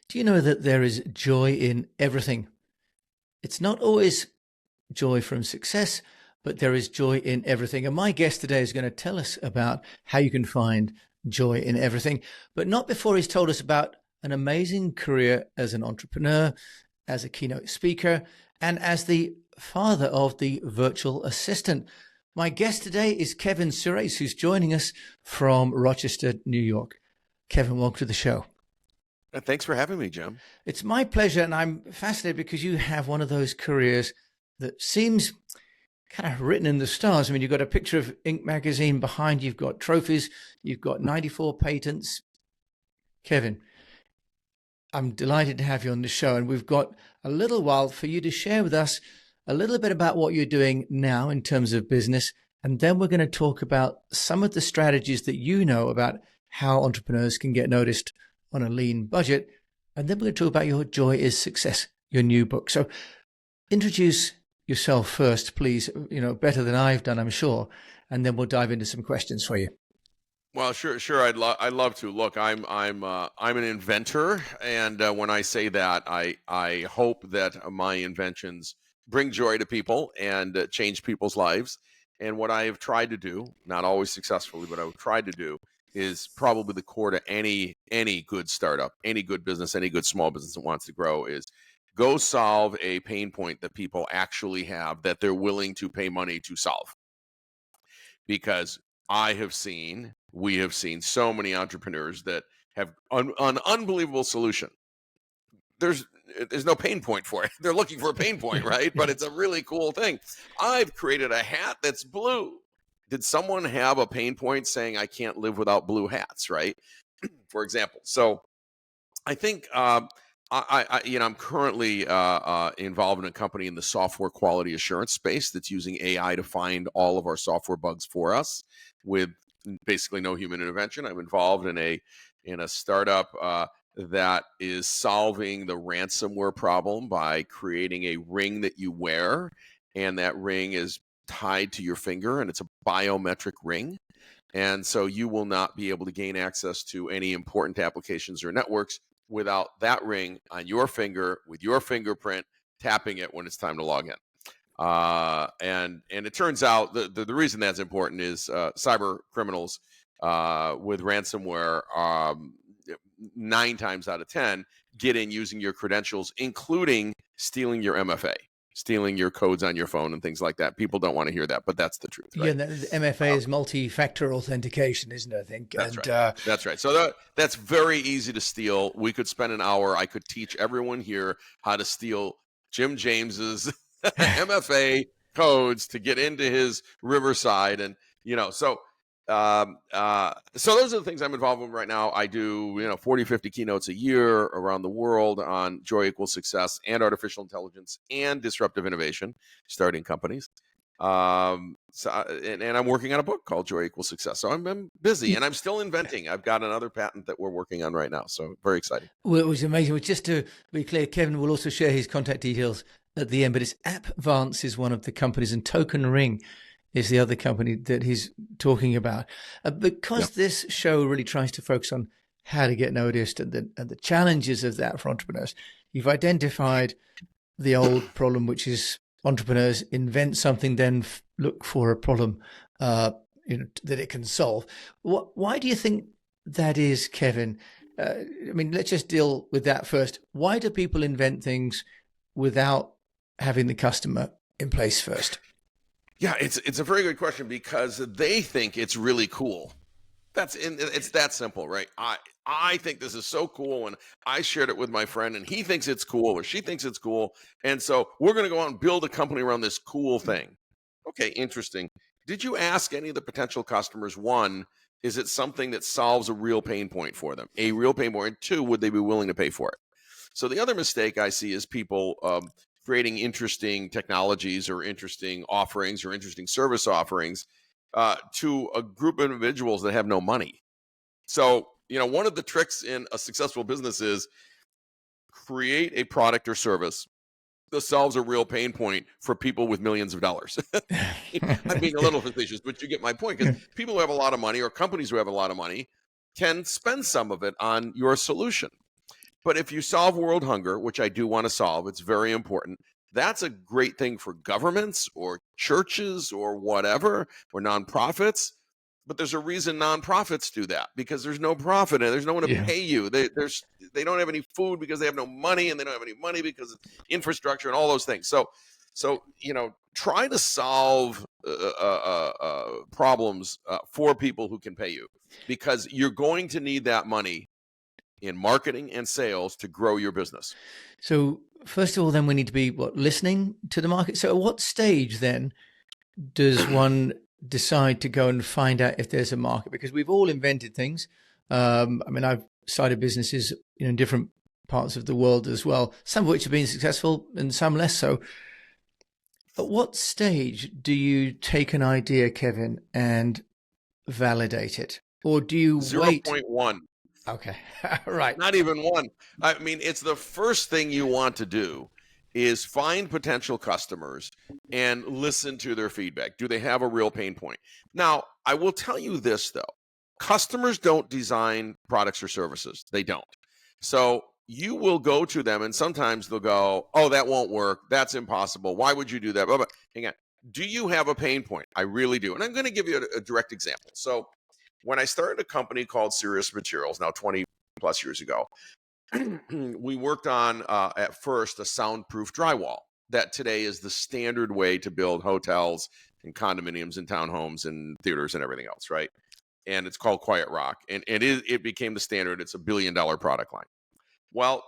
Do you know that there is joy in everything? It's not always joy from success, but there is joy in everything. And my guest today is going to tell us about how you can find joy in everything, but not before he's told us about an amazing career as an entrepreneur, as a keynote speaker, and as the father of the virtual assistant. My guest today is Kevin Surace, who's joining us from Rochester, New York. Kevin, welcome to the show. Thanks for having me, Jim. It's my pleasure, and I'm fascinated because you have one of those careers that seems kind of written in the stars. I mean, you've got a picture of Inc. magazine behind you, you've got trophies, you've got 94 patents. Kevin, I'm delighted to have you on the show, and we've got a little while for you to share with us a little bit about what you're doing now in terms of business, and then we're going to talk about some of the strategies that you know about how entrepreneurs can get noticed on a lean budget. And then we're going to talk about your Joy is Success, your new book. So introduce yourself first, please, better than I've done, I'm sure. And then we'll dive into some questions for you. Well, sure. I'd love to. Look, I'm an inventor. And when I say that, I hope that my inventions bring joy to people and change people's lives. And what I have tried to do, not always successfully, but I've tried to do, is probably the core to any good startup, any good business, any good small business that wants to grow, is go solve a pain point that people actually have that they're willing to pay money to solve. Because we have seen so many entrepreneurs that have an unbelievable solution. There's no pain point for it. They're looking for a pain point, right? But it's a really cool thing. I've created a hat that's blue. Did someone have a pain point saying I can't live without blue hats, right? For example. So I think I'm currently involved in a company in the software quality assurance space that's using AI to find all of our software bugs for us with basically no human intervention. I'm involved in a startup that is solving the ransomware problem by creating a ring that you wear, and that ring is tied to your finger, and it's a biometric ring. And so you will not be able to gain access to any important applications or networks without that ring on your finger with your fingerprint tapping it when it's time to log in. And it turns out the reason that's important is cyber criminals with ransomware 9 times out of 10 get in using your credentials, including stealing your MFA, stealing your codes on your phone and things like that. People don't want to hear that, but that's the truth. Right? Yeah, the MFA is multi-factor authentication, isn't it? I think. That's right. So that's very easy to steal. We could spend an hour. I could teach everyone here how to steal Jim James's MFA codes to get into his Riverside, and so those are the things I'm involved with right now. I do 40, 50 keynotes a year around the world on joy equals success and artificial intelligence and disruptive innovation, starting companies. And I'm working on a book called Joy Equals Success. So I'm busy, and I'm still inventing. I've got another patent that we're working on right now. So very exciting. Well, it was amazing. Well, just to be clear, Kevin will also share his contact details at the end, but it's AppVance is one of the companies, and Token Ring is the other company that he's talking about. Because this show really tries to focus on how to get noticed and the challenges of that for entrepreneurs, you've identified the old problem, which is entrepreneurs invent something, then look for a problem that it can solve. Why do you think that is, Kevin? Let's just deal with that first. Why do people invent things without having the customer in place first? Yeah, it's a very good question, because they think it's really cool. It's that simple, right? I think this is so cool, and I shared it with my friend, and he thinks it's cool, or she thinks it's cool, and so we're going to go out and build a company around this cool thing. Okay, interesting. Did you ask any of the potential customers, one, is it something that solves a real pain point for them? A real pain point. And two, would they be willing to pay for it? So the other mistake I see is people creating interesting technologies or interesting offerings or interesting service offerings to a group of individuals that have no money. So, one of the tricks in a successful business is create a product or service that solves a real pain point for people with millions of dollars. I'm being a little facetious, but you get my point, because people who have a lot of money, or companies who have a lot of money, can spend some of it on your solution. But if you solve world hunger, which I do want to solve, it's very important. That's a great thing for governments or churches or whatever, or nonprofits. But there's a reason nonprofits do that, because there's no profit and there's no one to Yeah. pay you. They don't have any food because they have no money, and they don't have any money because of infrastructure and all those things. So try to solve problems for people who can pay you, because you're going to need that money in marketing and sales to grow your business. So first of all, then we need to be listening to the market. So at what stage then does one decide to go and find out if there's a market? Because we've all invented things. I mean, I've started businesses in different parts of the world as well, some of which have been successful and some less so. At what stage do you take an idea, Kevin, and validate it? Or do you wait? 0.1. Okay. Right. Not even one. I mean, it's the first thing you want to do is find potential customers and listen to their feedback. Do they have a real pain point? Now, I will tell you this, though. Customers don't design products or services. They don't. So you will go to them, and sometimes they'll go, oh, that won't work. That's impossible. Why would you do that? Blah, blah. Hang on. Do you have a pain point? I really do. And I'm going to give you a direct example. So when I started a company called Serious Materials, now 20 plus years ago, we worked on, at first, a soundproof drywall that today is the standard way to build hotels and condominiums and townhomes and theaters and everything else, right? And it's called Quiet Rock. And it became the standard. It's $1 billion product line. Well,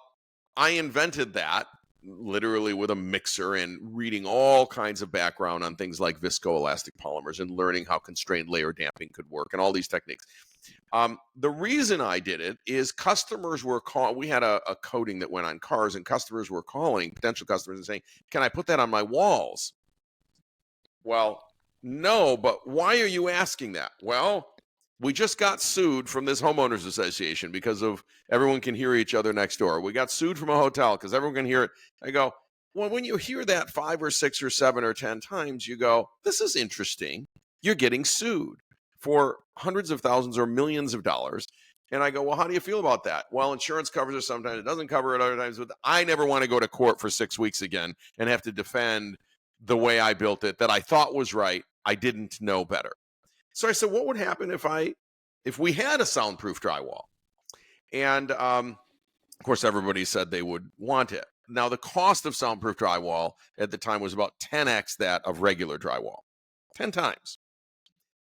I invented that literally with a mixer and reading all kinds of background on things like viscoelastic polymers and learning how constrained layer damping could work and all these techniques. The reason I did it is customers were calling. We had a coating that went on cars, and customers were calling, potential customers, and saying, can I put that on my walls? Well, no, but why are you asking that? Well, we just got sued from this homeowners association because of everyone can hear each other next door. We got sued from a hotel because everyone can hear it. I go, well, when you hear that 5 or 6 or 7 or 10 times, you go, this is interesting. You're getting sued for hundreds of thousands or millions of dollars. And I go, well, how do you feel about that? Well, insurance covers it sometimes. It doesn't cover it other times. But I never want to go to court for 6 weeks again and have to defend the way I built it that I thought was right. I didn't know better. So I said, what would happen if we had a soundproof drywall? And of course, everybody said they would want it. Now, the cost of soundproof drywall at the time was about 10x that of regular drywall, 10 times.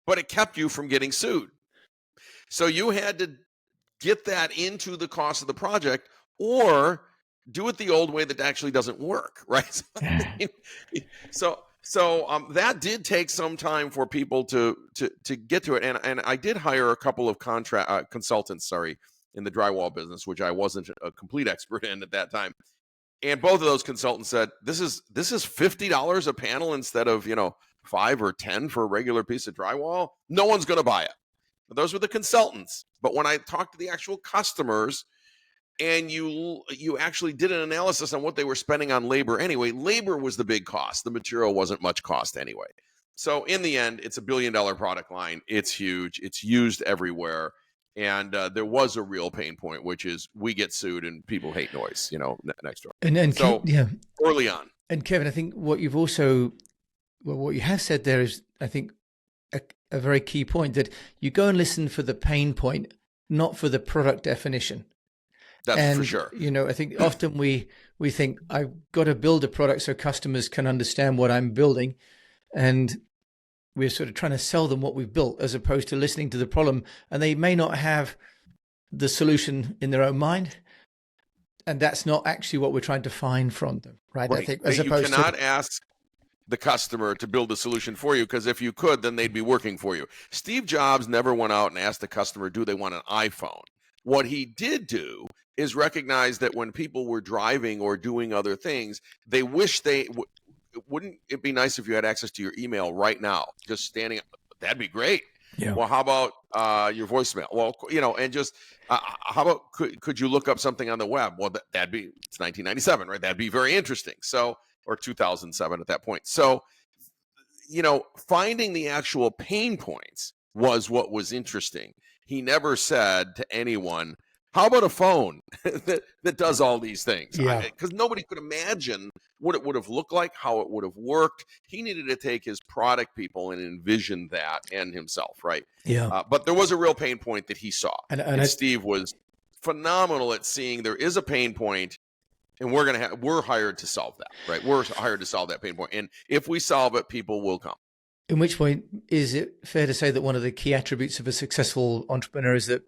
But it kept you from getting sued. So you had to get that into the cost of the project, or do it the old way that actually doesn't work, right? So that did take some time for people to get to it, and I did hire a couple of consultants, in the drywall business, which I wasn't a complete expert in at that time. And both of those consultants said, "This is $50 a panel instead of 5 or 10 for a regular piece of drywall. No one's going to buy it." But those were the consultants. But when I talked to the actual customers, and you actually did an analysis on what they were spending on labor anyway, labor was the big cost. The material wasn't much cost anyway. So in the end, it's $1 billion product line. It's huge. It's used everywhere. And there was a real pain point, which is we get sued and people hate noise, next door. And so yeah, early on. And Kevin, I think what you have said there is, I think, a very key point, that you go and listen for the pain point, not for the product definition. That's for sure. I think often we think I've got to build a product so customers can understand what I'm building, and we're sort of trying to sell them what we've built as opposed to listening to the problem, and they may not have the solution in their own mind, and that's not actually what we're trying to find from them, right? I think you cannot ask the customer to build a solution for you, because if you could, then they'd be working for you. Steve Jobs never went out and asked the customer, do they want an iPhone? What he did do is recognize that when people were driving or doing other things, they wish wouldn't it be nice if you had access to your email right now, just standing up? That'd be great. Yeah. Well, how about your voicemail? Well, and just how about could you look up something on the web? Well, it's 1997, right? That'd be very interesting. So, or 2007 at that point. So, finding the actual pain points was what was interesting. He never said to anyone, How about a phone that does all these things? Yeah. Because nobody could imagine what it would have looked like, how it would have worked. He needed to take his product people and envision that and himself, right? Yeah. But there was a real pain point that he saw. And Steve was phenomenal at seeing there is a pain point, and we're hired to solve that, right? We're hired to solve that pain point. And if we solve it, people will come. in which point, is it fair to say that one of the key attributes of a successful entrepreneur is that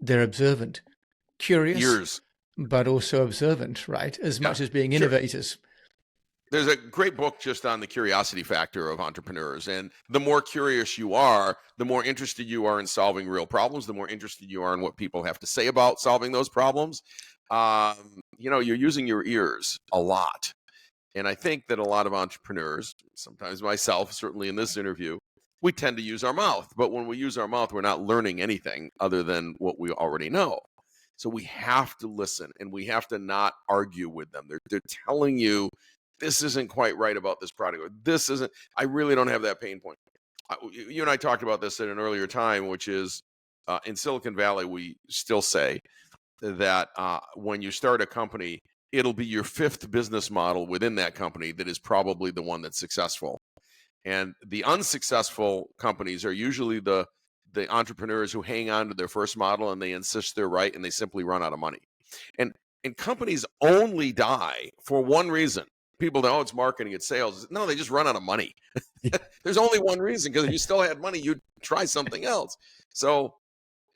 they're observant, curious, but also observant, right? As much as being innovators. Sure. There's a great book just on the curiosity factor of entrepreneurs. And the more curious you are, the more interested you are in solving real problems, the more interested you are in what people have to say about solving those problems. You're using your ears a lot. And I think that a lot of entrepreneurs, sometimes myself, certainly in this interview, we tend to use our mouth. But when we use our mouth, we're not learning anything other than what we already know. So we have to listen, and we have to not argue with them. They're telling you, this isn't quite right about this product. Or this isn't, I really don't have that pain point. You and I talked about this at an earlier time, which is in Silicon Valley, we still say that when you start a company, it'll be your fifth business model within that company that is probably the one that's successful. And the unsuccessful companies are usually the entrepreneurs who hang on to their first model and they insist they're right and they simply run out of money. And companies only die for one reason. People know it's marketing, it's sales. No, they just run out of money. There's only one reason, because if you still had money, you'd try something else. So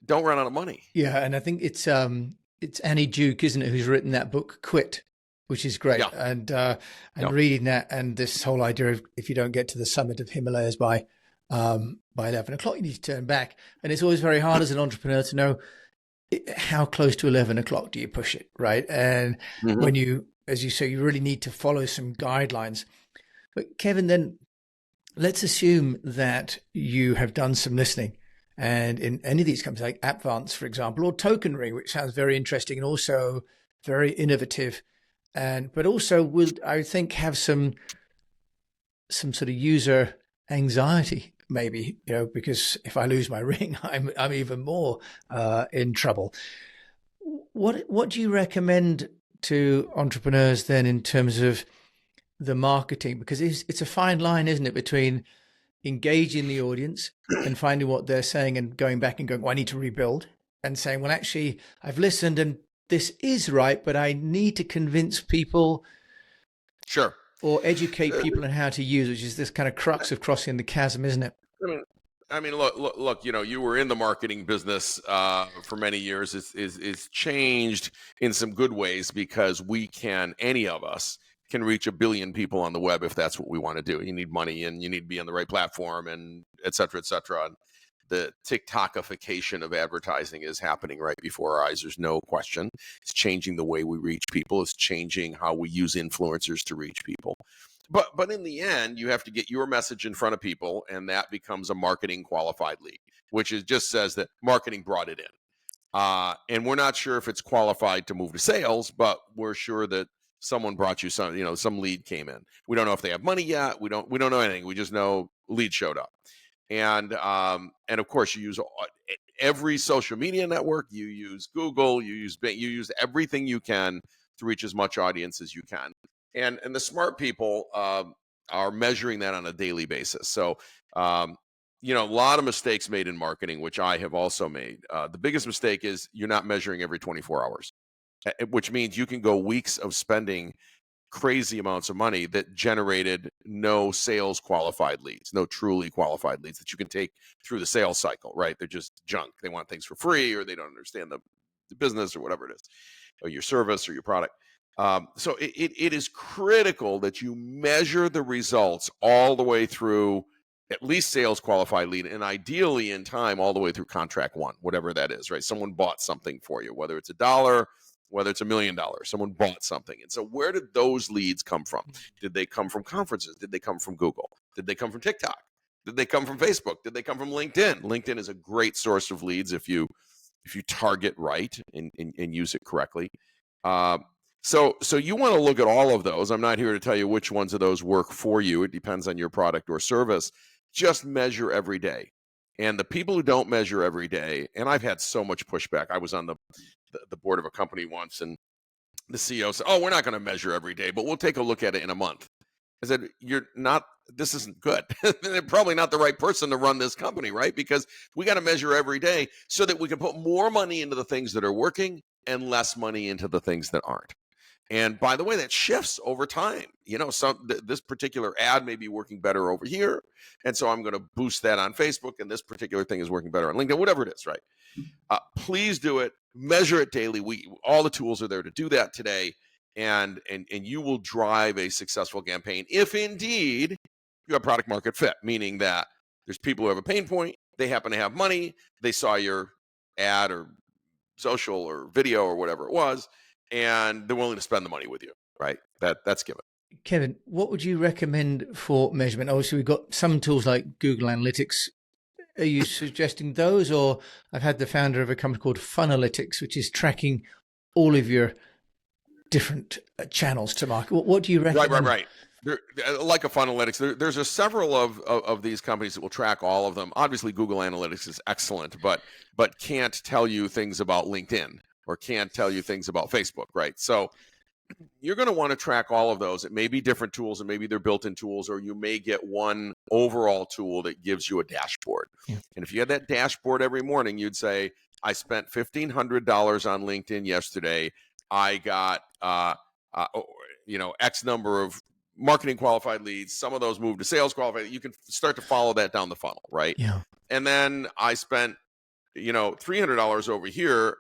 don't run out of money. Yeah, and I think it's Annie Duke, isn't it, who's written that book, Quit, which is great. Yeah. And reading that, and this whole idea of if you don't get to the summit of Himalayas by 11 o'clock, you need to turn back. And it's always very hard as an entrepreneur to know how close to 11 o'clock do you push it, right? And when you, as you say, you really need to follow some guidelines. But Kevin, then let's assume that you have done some listening. And in any of these companies like Appvance, for example, or Tokenry, which sounds very interesting and also very innovative, but also will, I think, have some sort of user anxiety, maybe, because if I lose my ring, I'm even more in trouble. What do you recommend to entrepreneurs then in terms of the marketing? Because it's a fine line, isn't it, between engaging the audience and finding what they're saying and going back and going, well, I need to rebuild, and saying, well, actually, I've listened and this is right, but I need to convince people. Sure. Or educate people on how to use, which is this kind of crux of crossing the chasm, isn't it? I mean, look. You were in the marketing business for many years. It's changed in some good ways, because any of us can reach 1 billion people on the web if that's what we want to do. You need money, and you need to be on the right platform, and et cetera, et cetera. And the TikTokification of advertising is happening right before our eyes. There's no question. It's changing the way we reach people. It's changing how we use influencers to reach people. But in the end, you have to get your message in front of people, and that becomes a marketing qualified lead, which just says that marketing brought it in. And we're not sure if it's qualified to move to sales, but we're sure that someone brought you some lead came in. We don't know if they have money yet. We don't know anything. We just know lead showed up. And of course, you use every social media network. You use Google. You use Bing. You use everything you can to reach as much audience as you can. And the smart people are measuring that on a daily basis. So a lot of mistakes made in marketing, which I have also made. The biggest mistake is you're not measuring every 24 hours, which means you can go weeks of spending crazy amounts of money that generated no sales qualified leads, no truly qualified leads that you can take through the sales cycle, right? They're just junk. They want things for free, or they don't understand the business, or whatever it is, or your service or your product. So it is critical that you measure the results all the way through at least sales qualified lead, and ideally in time all the way through contract one, whatever that is, right? Someone bought something for you, whether it's $1, whether it's $1 million, someone bought something. And so where did those leads come from? Did they come from conferences? Did they come from Google? Did they come from TikTok? Did they come from Facebook? Did they come from LinkedIn? LinkedIn is a great source of leads if you target right and use it correctly. So you want to look at all of those. I'm not here to tell you which ones of those work for you. It depends on your product or service. Just measure every day. And the people who don't measure every day, and I've had so much pushback. I was on the the board of a company once, and the CEO said, "Oh, we're not going to measure every day, but we'll take a look at it in a month." I said, "You're not. This isn't good. They're probably not the right person to run this company, right? Because we got to measure every day so that we can put more money into the things that are working and less money into the things that aren't." And by the way, that shifts over time. This particular ad may be working better over here, and so I'm going to boost that on Facebook, and this particular thing is working better on LinkedIn, whatever it is, right? Please do it. Measure it daily. All the tools are there to do that today, and you will drive a successful campaign if indeed you have product market fit, meaning that there's people who have a pain point, they happen to have money, they saw your ad or social or video or whatever it was, and they're willing to spend the money with you, right? That's given. Kevin, what would you recommend for measurement? Obviously, we've got some tools like Google Analytics. Are you suggesting those? Or I've had the founder of a company called Funalytics, which is tracking all of your different channels to market. What do you recommend? Right. Like a Funalytics, there's several of these companies that will track all of them. Obviously, Google Analytics is excellent, but can't tell you things about LinkedIn or can't tell you things about Facebook, right? So you're going to want to track all of those. It may be different tools, and maybe they're built-in tools, or you may get one overall tool that gives you a dashboard. Yeah. And if you had that dashboard every morning, you'd say, I spent $1,500 on LinkedIn yesterday. I got X number of marketing qualified leads. Some of those moved to sales qualified. You can start to follow that down the funnel, right? Yeah. And then I spent $300 over here,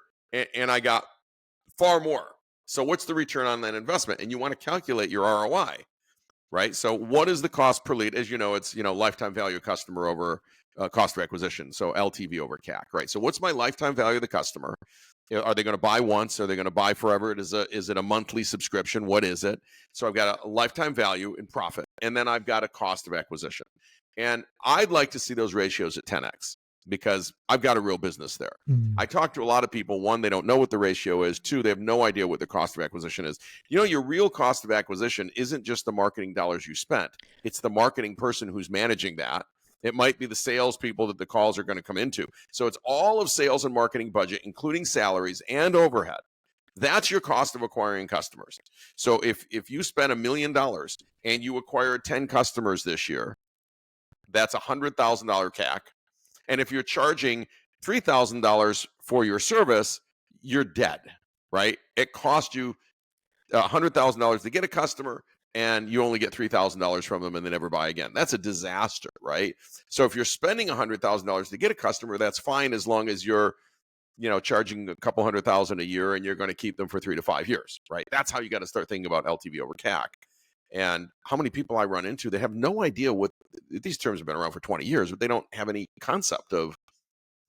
and I got far more. So what's the return on that investment? And you want to calculate your ROI, right? So what is the cost per lead? As you know, it's lifetime value of customer over cost of acquisition. So LTV over CAC, right? So what's my lifetime value of the customer? Are they going to buy once? Are they going to buy forever? Is it a monthly subscription? What is it? So I've got a lifetime value in profit, and then I've got a cost of acquisition. And I'd like to see those ratios at 10x. Because I've got a real business there. I talk to a lot of people. One, they don't know what the ratio is. Two, they have no idea what the cost of acquisition is. Your real cost of acquisition isn't just the marketing dollars you spent. It's the marketing person who's managing that. It might be the salespeople that the calls are going to come into. So it's all of sales and marketing budget, including salaries and overhead. That's your cost of acquiring customers. So if you spend $1 million and you acquire 10 customers this year, that's $100,000 CAC. And if you're charging $3,000 for your service, you're dead, right? It cost you $100,000 to get a customer, and you only get $3,000 from them and they never buy again. That's a disaster, right? So if you're spending $100,000 to get a customer, that's fine as long as you're charging a couple $100,000 a year and you're going to keep them for 3 to 5 years, right? That's how you got to start thinking about LTV over CAC. And how many people I run into, they have no idea what these terms have been around for 20 years, but they don't have any concept of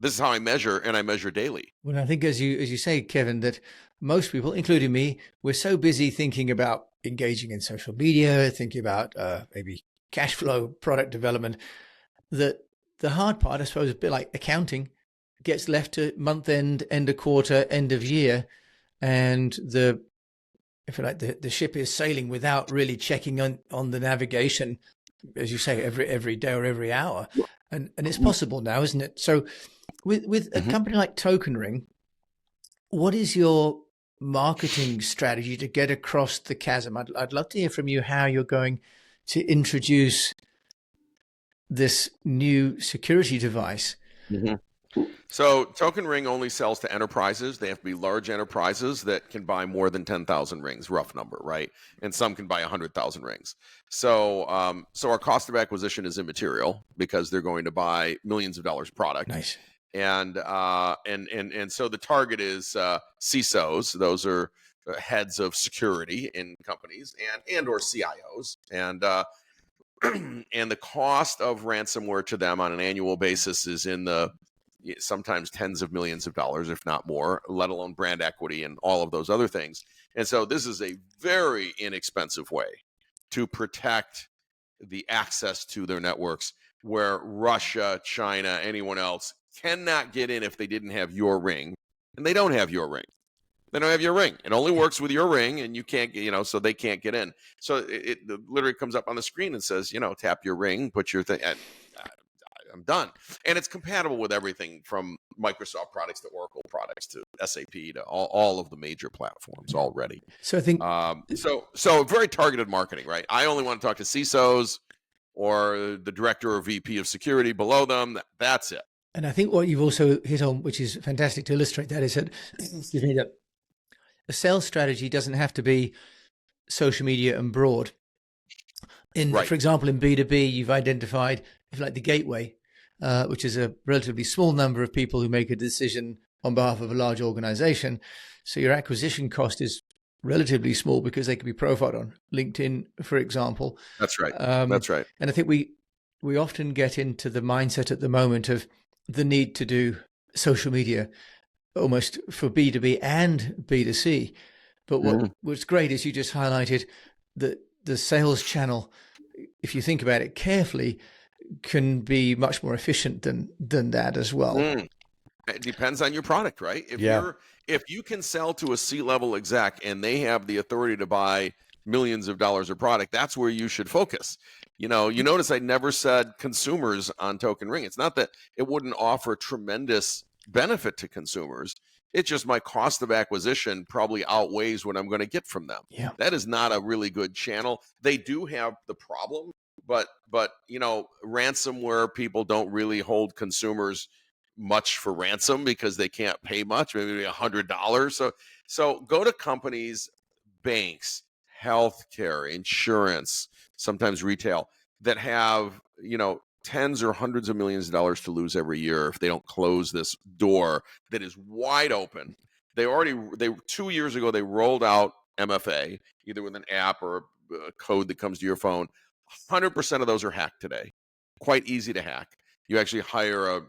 this is how I measure, and I measure daily. Well, I think as you say, Kevin, that most people, including me, we're so busy thinking about engaging in social media, thinking about maybe cash flow, product development, that the hard part, I suppose, a bit like accounting, gets left to month end, end of quarter, end of year, and if you like, the ship is sailing without really checking on the navigation, as you say, every day or every hour. And it's possible now, isn't it? So with a company like Token Ring, what is your marketing strategy to get across the chasm? I'd love to hear from you how you're going to introduce this new security device. So Token Ring only sells to enterprises. They have to be large enterprises that can buy more than 10,000 rings, rough number, right? And some can buy 100,000 rings. So our cost of acquisition is immaterial because they're going to buy millions of dollars product. Nice. And so the target is CISOs. Those are heads of security in companies and or CIOs. And and the cost of ransomware to them on an annual basis is in the sometimes tens of millions of dollars, if not more, let alone brand equity and all of those other things. And so this is a very inexpensive way to protect the access to their networks where Russia, China, anyone else cannot get in if they didn't have your ring. And they don't have your ring. They don't have your ring. It only works with your ring, and you can't, so they can't get in. So it literally comes up on the screen and says, tap your ring, put your thing. I'm done. And it's compatible with everything from Microsoft products to Oracle products to SAP to all of the major platforms already. So I think so very targeted marketing, right? I only want to talk to CISOs or the director or VP of security below them. That's it. And I think what you've also hit on, which is fantastic to illustrate that, is that, excuse me, that a sales strategy doesn't have to be social media and broad. Right. For example, in B2B, you've identified, if you like, the gateway, which is a relatively small number of people who make a decision on behalf of a large organization. So your acquisition cost is relatively small because they can be profiled on LinkedIn, for example. That's right. That's right. And I think we often get into the mindset at the moment of the need to do social media almost for B2B and B2C. But what's great is you just highlighted that the sales channel, if you think about it carefully, can be much more efficient than that as well. It depends on your product, right? If you can sell to a C-level exec and they have the authority to buy millions of dollars of product, that's where you should focus. You notice I never said consumers on Token Ring. It's not that it wouldn't offer tremendous benefit to consumers. It's just my cost of acquisition probably outweighs what I'm going to get from them. Yeah. That is not a really good channel. They do have the problem, but ransomware people don't really hold consumers much for ransom because they can't pay much, maybe $100. So go to companies, banks, healthcare, insurance, sometimes retail, that have tens or hundreds of millions of dollars to lose every year if they don't close this door that is wide open. They 2 years ago, they rolled out MFA, either with an app or a code that comes to your phone. 100% of those are hacked today. Quite easy to hack. You actually hire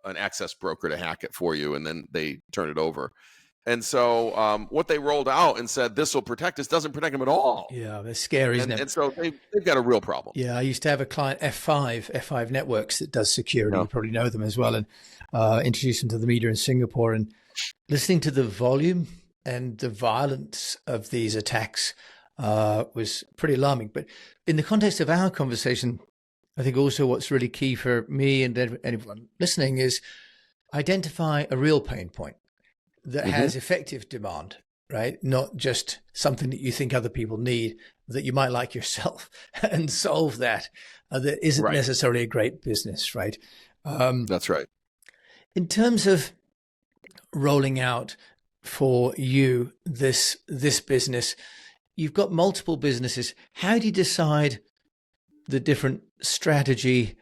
an access broker to hack it for you, and then they turn it over. And so what they rolled out and said, this will protect us, doesn't protect them at all. Yeah, they're scary, isn't it? And so they've got a real problem. Yeah, I used to have a client, F5 Networks, that does security. You probably know them as well, and introduced them to the media in Singapore. And listening to the volume and the violence of these attacks was pretty alarming. But in the context of our conversation, I think also what's really key for me and anyone listening is identify a real pain point that has effective demand, right? Not just something that you think other people need that you might like yourself, and solve that. That isn't necessarily a great business, right? That's right. In terms of rolling out for you this business, you've got multiple businesses. How do you decide the different strategy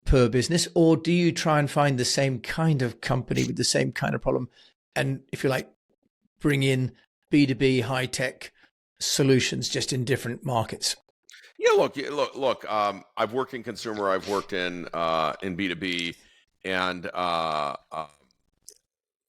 per business, or do you try and find the same kind of company with the same kind of problem, and, if you like, bring in B2B high-tech solutions just in different markets? Yeah, look. I've worked in consumer. I've worked in B2B, and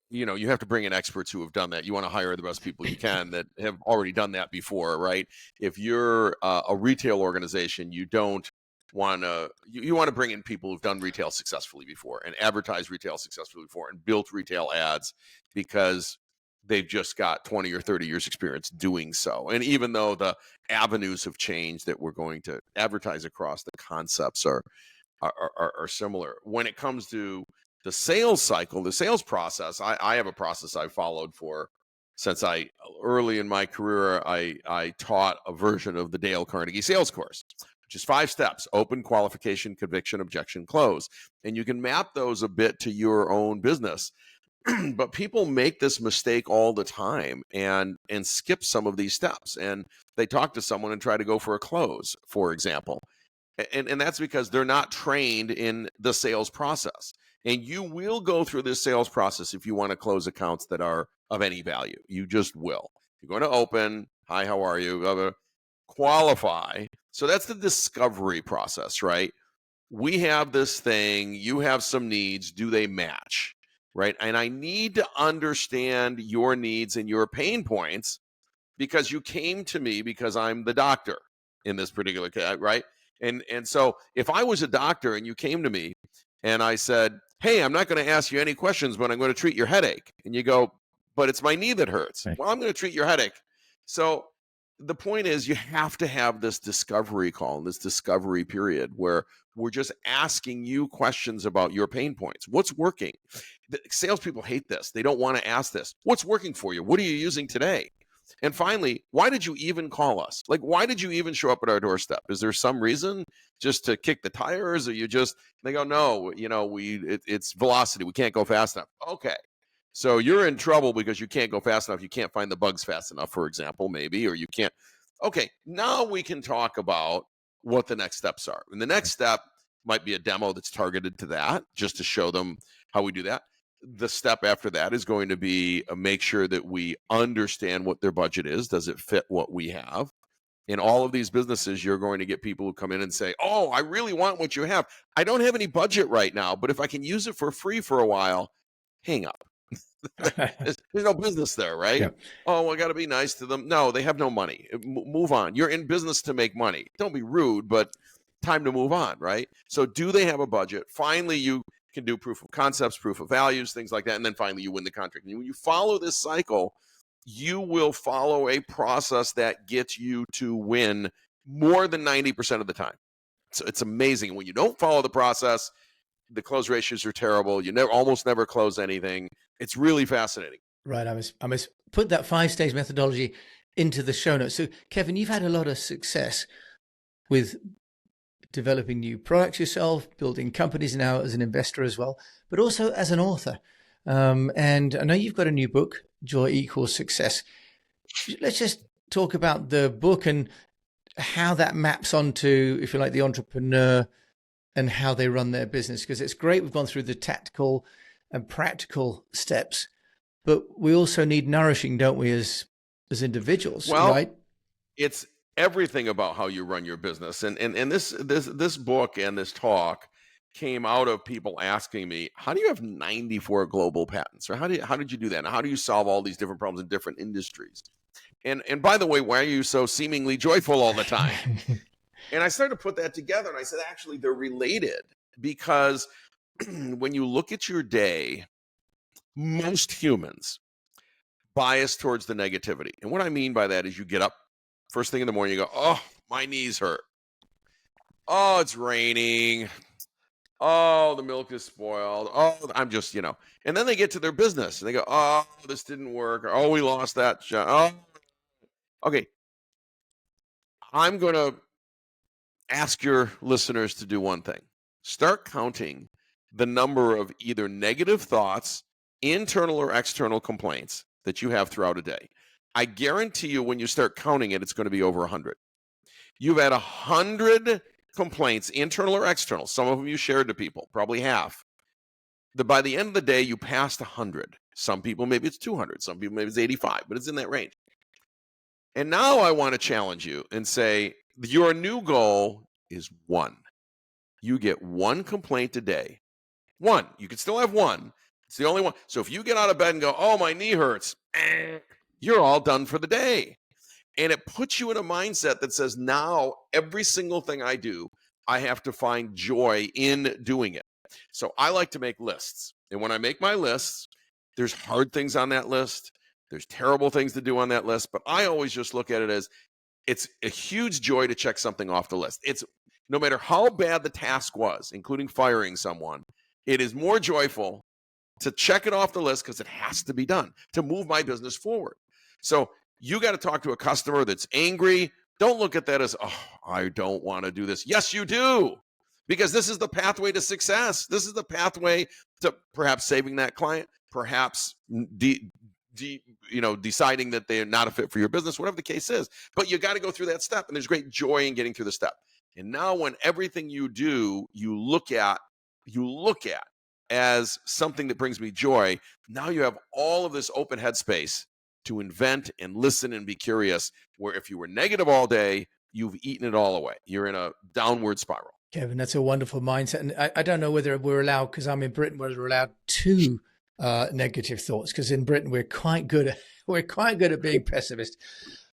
you have to bring in experts who have done that. You want to hire the best people you can that have already done that before, right? If you're a retail organization, you don't want to. You want to bring in people who've done retail successfully before and advertised retail successfully before and built retail ads because they've just got 20 or 30 years experience doing so. And even though the avenues have changed that we're going to advertise across, the concepts are similar. When it comes to the sales cycle, the sales process, I have a process I've followed since early in my career. I taught a version of the Dale Carnegie sales course, which is 5 steps: open, qualification, conviction, objection, close. And you can map those a bit to your own business. But people make this mistake all the time and skip some of these steps. And they talk to someone and try to go for a close, for example. And that's because they're not trained in the sales process. And you will go through this sales process if you want to close accounts that are of any value. You just will. You're going to open. Hi, how are you? Qualify. So that's the discovery process, right? We have this thing. You have some needs. Do they match? Right? And I need to understand your needs and your pain points because you came to me because I'm the doctor in this particular case, right? And so if I was a doctor and you came to me and I said, hey, I'm not going to ask you any questions, but I'm going to treat your headache. And you go, but it's my knee that hurts. Right. Well, I'm going to treat your headache. So the point is you have to have this discovery call and this discovery period where we're just asking you questions about your pain points. What's working? The salespeople hate this. They don't want to ask this. What's working for you? What are you using today? And finally, why did you even call us? Like, why did you even show up at our doorstep? Is there some reason, just to kick the tires, or you just, they go, no, it's velocity. We can't go fast enough. Okay. So you're in trouble because you can't go fast enough. You can't find the bugs fast enough, for example, maybe, or you can't. Okay, now we can talk about what the next steps are. And the next step might be a demo that's targeted to that, just to show them how we do that. The step after that is going to be make sure that we understand what their budget is. Does it fit what we have? In all of these businesses, you're going to get people who come in and say, oh, I really want what you have. I don't have any budget right now, but if I can use it for free for a while, hang up. There's no business there, right? Yeah. Oh, I got to be nice to them. No, they have no money. Move on. You're in business to make money. Don't be rude, but time to move on, right? So do they have a budget? Finally, you can do proof of concepts, proof of values, things like that. And then finally, you win the contract. And when you follow this cycle, you will follow a process that gets you to win more than 90% of the time. So it's amazing. When you don't follow the process, the close ratios are terrible. You almost never close anything. It's really fascinating. Right. I must put that 5-stage methodology into the show notes. So, Kevin, you've had a lot of success with developing new products yourself, building companies now as an investor as well, but also as an author. And I know you've got a new book, Joy Equals Success. Let's just talk about the book and how that maps onto, if you like, the entrepreneur and how they run their business, because it's great. We've gone through the tactical and practical steps, but we also need nourishing, don't we, as individuals, right? It's everything about how you run your business. And this book and this talk came out of people asking me, how do you have 94 global patents? Or how did you do that? And how do you solve all these different problems in different industries? And by the way, why are you so seemingly joyful all the time? And I started to put that together, and I said, actually, they're related, because when you look at your day, most humans bias towards the negativity. And what I mean by that is you get up first thing in the morning, you go, oh, my knees hurt. Oh, it's raining. Oh, the milk is spoiled. Oh, I'm just, and then they get to their business and they go, oh, this didn't work. Or, oh, we lost that job. Oh, okay. I'm going to ask your listeners to do one thing. Start counting the number of either negative thoughts, internal or external complaints that you have throughout a day. I guarantee you when you start counting it, it's going to be over 100. You've had 100 complaints, internal or external. Some of them you shared to people, probably half. By the end of the day, you passed 100. Some people, maybe it's 200. Some people, maybe it's 85, but it's in that range. And now I want to challenge you and say, your new goal is 1. You get 1 complaint a day. 1. You can still have 1. It's the only one. So if you get out of bed and go, oh, my knee hurts, you're all done for the day. And it puts you in a mindset that says, now every single thing I do, I have to find joy in doing it. So I like to make lists. And when I make my lists, there's hard things on that list. There's terrible things to do on that list. But I always just look at it as it's a huge joy to check something off the list. It's no matter how bad the task was, including firing someone, it is more joyful to check it off the list because it has to be done to move my business forward. So you got to talk to a customer that's angry. Don't look at that as, oh, I don't want to do this. Yes, you do, because this is the pathway to success. This is the pathway to perhaps saving that client, perhaps deciding that they're not a fit for your business, whatever the case is. But you got to go through that step, and there's great joy in getting through the step. And now when everything you do, you look at as something that brings me joy, now you have all of this open headspace to invent and listen and be curious, where if you were negative all day, you've eaten it all away. You're in a downward spiral. Kevin, that's a wonderful mindset. And I don't know whether we're allowed, because I'm in Britain, whether we're allowed 2 negative thoughts, because in Britain we're quite good at being pessimist.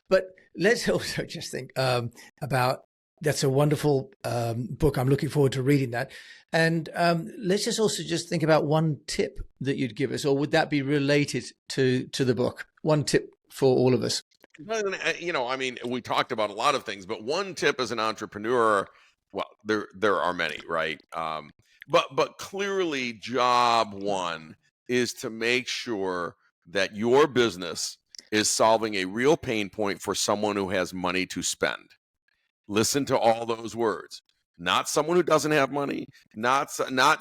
But let's also just think about, that's a wonderful book. I'm looking forward to reading that. And let's just also just think about one tip that you'd give us, or would that be related to the book? One tip for all of us. I mean, we talked about a lot of things, but one tip as an entrepreneur, well, there are many, right? But clearly, job one is to make sure that your business is solving a real pain point for someone who has money to spend. Listen to all those words. Not someone who doesn't have money, not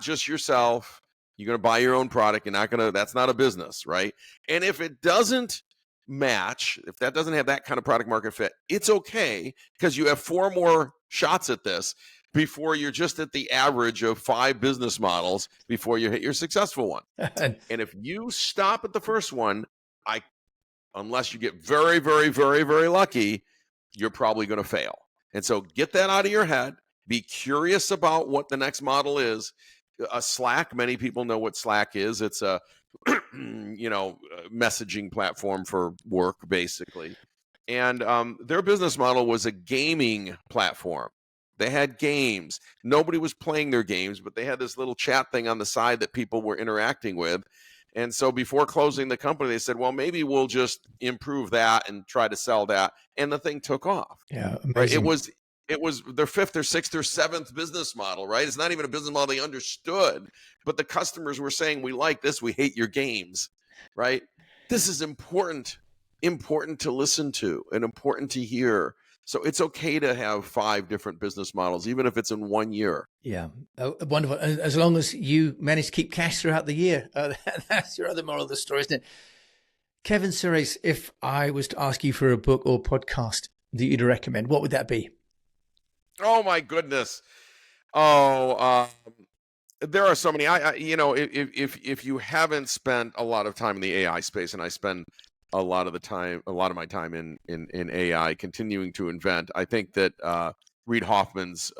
just yourself. You're going to buy your own product. You're not going to, that's not a business, right? And if it doesn't match, if that doesn't have that kind of product market fit, it's okay, because you have 4 more shots at this before you're just at the average of 5 business models before you hit your successful one. And if you stop at the first one, unless you get very, very, very, very lucky, you're probably going to fail. And so get that out of your head. Be curious about what the next model is. Slack, many people know what Slack is. It's a messaging platform for work, basically. And their business model was a gaming platform. They had games. Nobody was playing their games, but they had this little chat thing on the side that people were interacting with. And so before closing the company, they said, well, maybe we'll just improve that and try to sell that. And the thing took off. Yeah, amazing. Right? It was their 5th or 6th or 7th business model, right? It's not even a business model they understood, but the customers were saying, we like this, we hate your games, right? This is important to listen to and important to hear. So it's okay to have 5 different business models, even if it's in 1 year. Yeah, wonderful. As long as you manage to keep cash throughout the year. That's your other moral of the story, isn't it? Kevin Surace, if I was to ask you for a book or podcast that you'd recommend, what would that be? Oh, my goodness. There are so many. If you haven't spent a lot of time in the AI space, and I spend a lot of my time in AI, continuing to invent, I think that Reid Hoffman's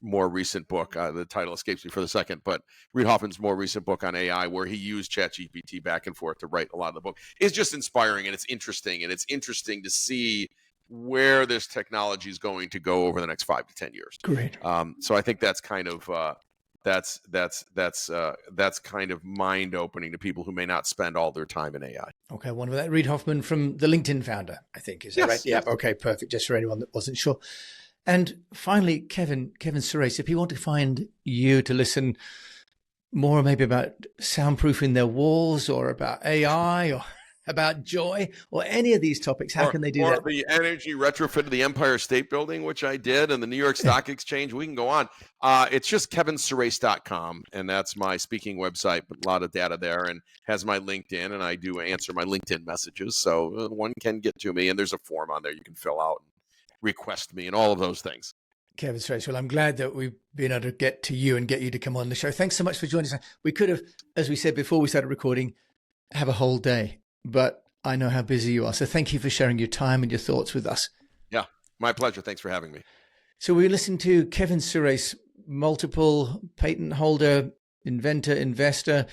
more recent book, the title escapes me for the second, but Reid Hoffman's more recent book on AI, where he used ChatGPT back and forth to write a lot of the book, is just inspiring, and it's interesting to see where this technology is going to go over the next 5 to 10 years. Great. So I think that's kind of that's kind of mind opening to people who may not spend all their time in AI. Okay, one of that. Reid Hoffman from the LinkedIn founder, I think, is that right? Yeah. Yes. Okay, perfect. Just for anyone that wasn't sure. And finally, Kevin Surace, if you want to find you to listen more maybe about soundproofing their walls, or about AI, or about joy, or any of these topics, how can they do that? Or the energy retrofit of the Empire State Building, which I did, and the New York Stock Exchange. We can go on. It's just kevinsurace.com, and that's my speaking website, but a lot of data there, and has my LinkedIn, and I do answer my LinkedIn messages, so one can get to me, and there's a form on there you can fill out and request me and all of those things. Kevin Surace, well, I'm glad that we've been able to get to you and get you to come on the show. Thanks so much for joining us. We could have, as we said before we started recording, have a whole day, but I know how busy you are. So thank you for sharing your time and your thoughts with us. Yeah, my pleasure. Thanks for having me. So we listened to Kevin Surace, multiple patent holder, inventor, investor,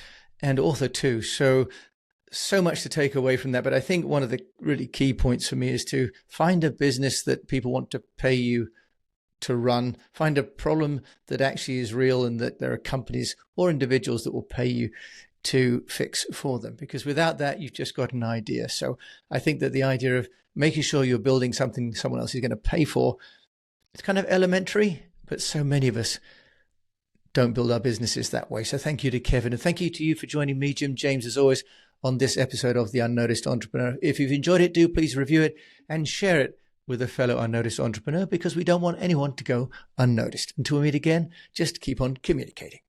and author too. So much to take away from that. But I think one of the really key points for me is to find a business that people want to pay you to run, find a problem that actually is real, and that there are companies or individuals that will pay you to fix for them. Because without that, you've just got an idea. So I think that the idea of making sure you're building something someone else is going to pay for, it's kind of elementary, but so many of us don't build our businesses that way. So thank you to Kevin, and thank you to you for joining me, Jim James, as always, on this episode of The Unnoticed Entrepreneur. If you've enjoyed it, do please review it and share it with a fellow unnoticed entrepreneur, because we don't want anyone to go unnoticed. Until we meet again, just keep on communicating.